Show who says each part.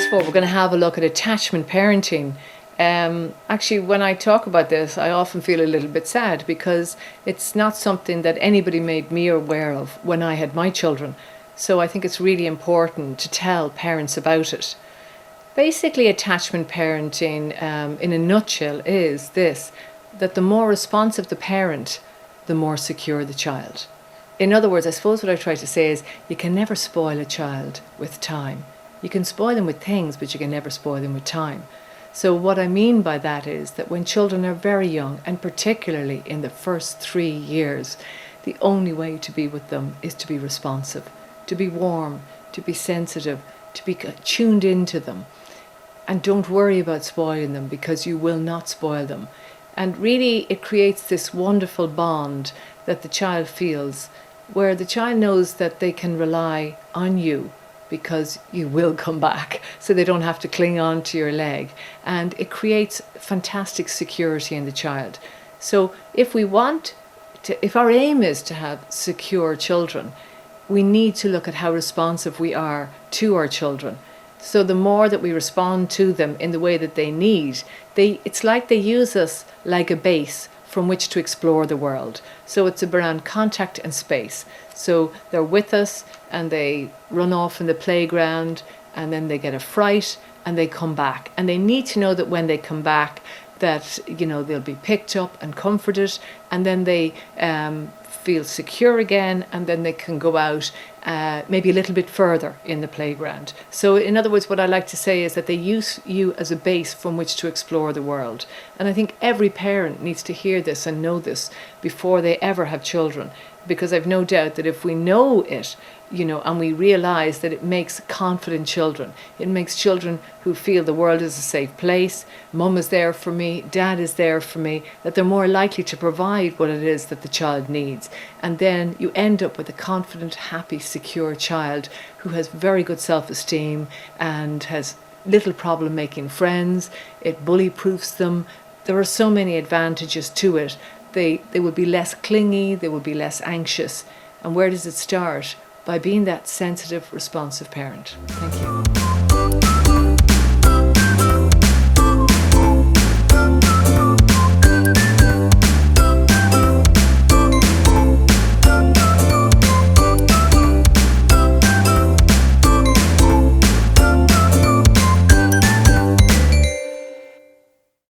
Speaker 1: henceforth we're going to have a look at attachment parenting. Actually, when I talk about this, I often feel a little bit sad because it's not something that anybody made me aware of when I had my children. So I think it's really important to tell parents about it. Basically, attachment parenting, in a nutshell, is this: that the more responsive the parent, the more secure the child. In other words, I suppose what I try to say is you can never spoil a child with time. You can spoil them with things, but you can never spoil them with time. So what I mean by that is that when children are very young, and particularly in the first 3 years, the only way to be with them is to be responsive, to be warm, to be sensitive, to be tuned into them. And don't worry about spoiling them, because you will not spoil them. And really it creates this wonderful bond that the child feels, where the child knows that they can rely on you because you will come back, so they don't have to cling on to your leg. And it creates fantastic security in the child. So if our aim is to have secure children, we need to look at how responsive we are to our children. So the more that we respond to them in the way that they need, it's like they use us like a base from which to explore the world. So it's around contact and space. So they're with us and they run off in the playground, and then they get a fright and they come back. And they need to know that when they come back, that they'll be picked up and comforted, and then they feel secure again, and then they can go out maybe a little bit further in the playground. So in other words, what I like to say is that they use you as a base from which to explore the world. And I think every parent needs to hear this and know this before they ever have children, because I've no doubt that if we know it, and we realize that it makes confident children. It makes children who feel the world is a safe place, mum is there for me, dad is there for me, that they're more likely to provide what it is that the child needs. And then you end up with a confident, happy, secure child who has very good self-esteem and has little problem making friends. It bully-proofs them. There are so many advantages to it. They will be less clingy, they will be less anxious. And where does it start? By being that sensitive, responsive parent. Thank you.